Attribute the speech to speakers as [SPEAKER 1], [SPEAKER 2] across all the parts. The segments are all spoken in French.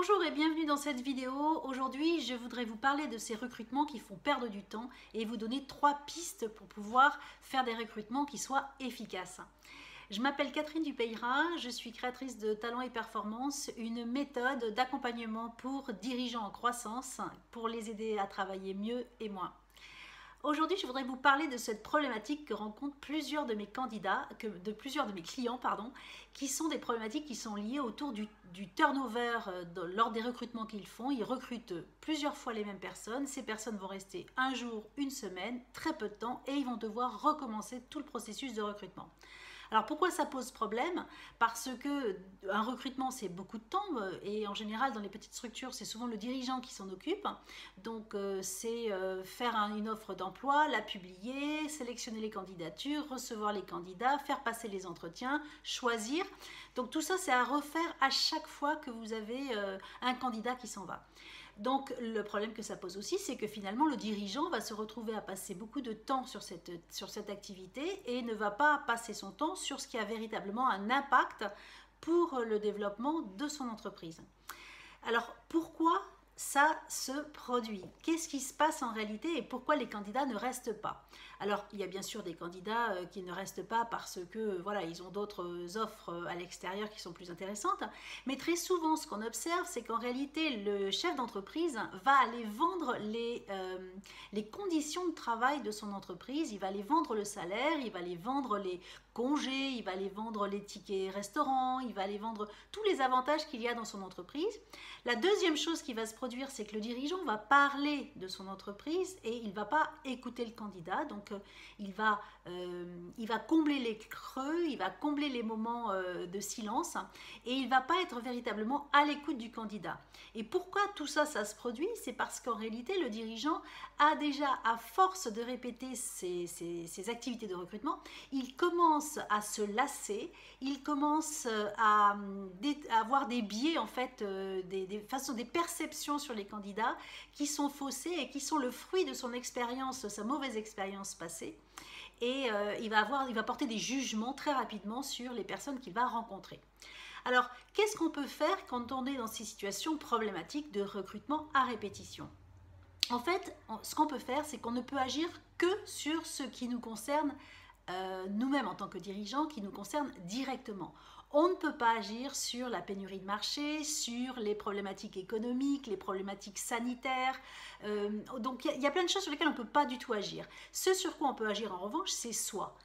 [SPEAKER 1] Bonjour et bienvenue dans cette vidéo. Aujourd'hui, je voudrais vous parler de ces recrutements qui font perdre du temps et vous donner 3 pistes pour pouvoir faire des recrutements qui soient efficaces. Je m'appelle Catherine Dupeyra, je suis créatrice de Talents et Performance, une méthode d'accompagnement pour dirigeants en croissance pour les aider à travailler mieux et moins. Aujourd'hui, je voudrais vous parler de cette problématique que rencontrent plusieurs de mes candidats, plusieurs de mes clients, qui sont des problématiques qui sont liées autour du turnover lors des recrutements qu'ils font. Ils recrutent plusieurs fois les mêmes personnes. Ces personnes vont rester un jour, une semaine, très peu de temps, et ils vont devoir recommencer tout le processus de recrutement. Alors pourquoi ça pose problème? Parce que un recrutement c'est beaucoup de temps et en général dans les petites structures c'est souvent le dirigeant qui s'en occupe. Donc c'est faire une offre d'emploi, la publier, sélectionner les candidatures, recevoir les candidats, faire passer les entretiens, choisir. Donc tout ça c'est à refaire à chaque fois que vous avez un candidat qui s'en va. Donc le problème que ça pose aussi, c'est que finalement le dirigeant va se retrouver à passer beaucoup de temps sur cette activité et ne va pas passer son temps sur ce qui a véritablement un impact pour le développement de son entreprise. Alors pourquoi ça se produit? Qu'est-ce qui se passe en réalité et pourquoi les candidats ne restent pas? Alors, il y a bien sûr des candidats qui ne restent pas parce que voilà, ils ont d'autres offres à l'extérieur qui sont plus intéressantes. Mais très souvent, ce qu'on observe, c'est qu'en réalité, le chef d'entreprise va aller vendre les conditions de travail de son entreprise. Il va aller vendre le salaire, il va aller vendre les congés, il va aller vendre les tickets restaurants, il va aller vendre tous les avantages qu'il y a dans son entreprise. La deuxième chose qui va se produire, c'est que le dirigeant va parler de son entreprise et il ne va pas écouter le candidat. Donc, il va combler les creux, il va combler les moments de silence et il ne va pas être véritablement à l'écoute du candidat. Et pourquoi tout ça, ça se produit? C'est parce qu'en réalité, le dirigeant a déjà, à force de répéter ses activités de recrutement, il commence à se lasser, il commence à avoir des biais, en fait, des perceptions sur les candidats qui sont faussées et qui sont le fruit de son expérience, sa mauvaise expérience passée. Et il va porter des jugements très rapidement sur les personnes qu'il va rencontrer. Alors, qu'est-ce qu'on peut faire quand on est dans ces situations problématiques de recrutement à répétition? En fait, ce qu'on peut faire, c'est qu'on ne peut agir que sur ce qui nous concerne nous-mêmes en tant que dirigeants, qui nous concerne directement. On ne peut pas agir sur la pénurie de marché, sur les problématiques économiques, les problématiques sanitaires. Donc il y a plein de choses sur lesquelles on ne peut pas du tout agir. Ce sur quoi on peut agir en revanche, c'est soi.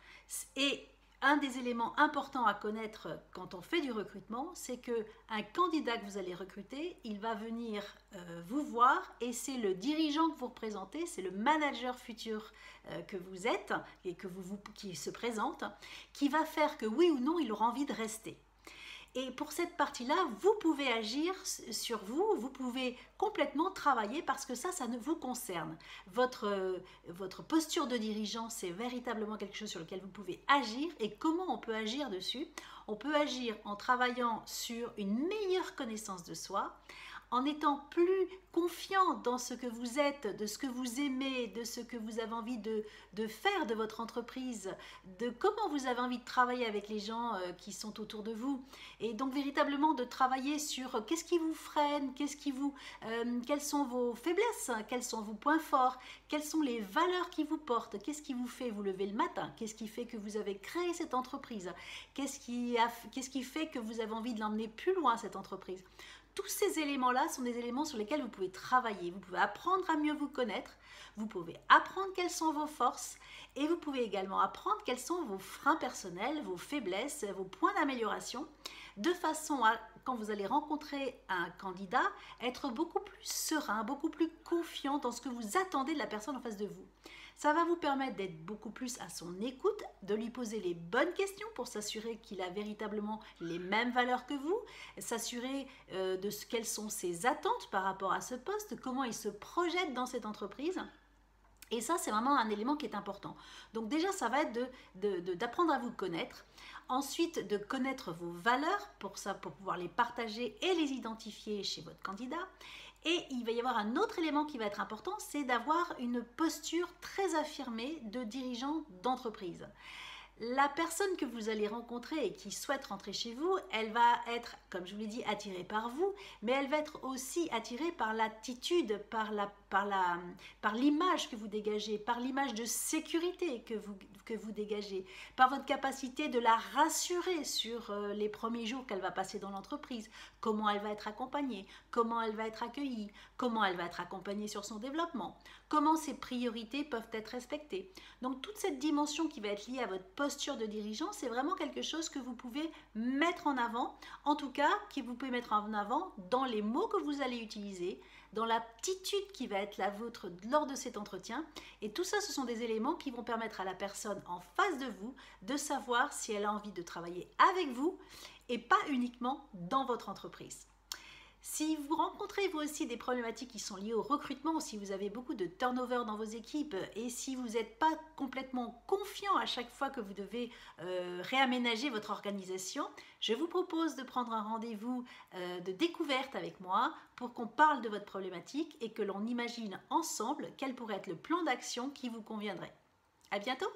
[SPEAKER 1] Et un des éléments importants à connaître quand on fait du recrutement, c'est qu'un candidat que vous allez recruter, il va venir vous voir et c'est le dirigeant que vous représentez, c'est le manager futur que vous êtes et qui se présente, qui va faire que oui ou non, il aura envie de rester. Et pour cette partie-là, vous pouvez agir sur vous, vous pouvez complètement travailler parce que ça ne vous concerne. Votre posture de dirigeant, c'est véritablement quelque chose sur lequel vous pouvez agir. Et comment on peut agir dessus? On peut agir en travaillant sur une meilleure connaissance de soi, en étant plus confiant dans ce que vous êtes, de ce que vous aimez, de ce que vous avez envie de faire de votre entreprise, de comment vous avez envie de travailler avec les gens qui sont autour de vous. Et donc véritablement de travailler sur qu'est-ce qui vous freine, quelles sont vos faiblesses, quels sont vos points forts, quelles sont les valeurs qui vous portent, qu'est-ce qui vous fait vous lever le matin, qu'est-ce qui fait que vous avez créé cette entreprise, qu'est-ce qui fait que vous avez envie de l'emmener plus loin cette entreprise. Tous ces éléments-là sont des éléments sur lesquels vous pouvez travailler. Vous pouvez apprendre à mieux vous connaître, vous pouvez apprendre quelles sont vos forces et vous pouvez également apprendre quels sont vos freins personnels, vos faiblesses, vos points d'amélioration, de façon à, quand vous allez rencontrer un candidat, être beaucoup plus serein, beaucoup plus confiant dans ce que vous attendez de la personne en face de vous. Ça va vous permettre d'être beaucoup plus à son écoute, de lui poser les bonnes questions pour s'assurer qu'il a véritablement les mêmes valeurs que vous, s'assurer quelles sont ses attentes par rapport à ce poste, comment il se projette dans cette entreprise. Et ça, c'est vraiment un élément qui est important. Donc déjà, ça va être d'apprendre à vous connaître. Ensuite, de connaître vos valeurs pour pouvoir les partager et les identifier chez votre candidat. Et il va y avoir un autre élément qui va être important, c'est d'avoir une posture très affirmée de dirigeant d'entreprise. La personne que vous allez rencontrer et qui souhaite rentrer chez vous, elle va être, comme je vous l'ai dit, attirée par vous, mais elle va être aussi attirée par l'attitude, par l'image que vous dégagez, par l'image de sécurité que vous dégagez, par votre capacité de la rassurer sur les premiers jours qu'elle va passer dans l'entreprise, comment elle va être accompagnée, comment elle va être accueillie, comment elle va être accompagnée sur son développement, comment ses priorités peuvent être respectées. Donc toute cette dimension qui va être liée à votre posture de dirigeant, c'est vraiment quelque chose que vous pouvez mettre en avant, en tout cas que vous pouvez mettre en avant dans les mots que vous allez utiliser, dans l'attitude qui va être la vôtre lors de cet entretien. Et tout ça, ce sont des éléments qui vont permettre à la personne en face de vous de savoir si elle a envie de travailler avec vous et pas uniquement dans votre entreprise. Si vous rencontrez vous aussi des problématiques qui sont liées au recrutement, ou si vous avez beaucoup de turnover dans vos équipes et si vous n'êtes pas complètement confiant à chaque fois que vous devez réaménager votre organisation, je vous propose de prendre un rendez-vous de découverte avec moi pour qu'on parle de votre problématique et que l'on imagine ensemble quel pourrait être le plan d'action qui vous conviendrait. À bientôt!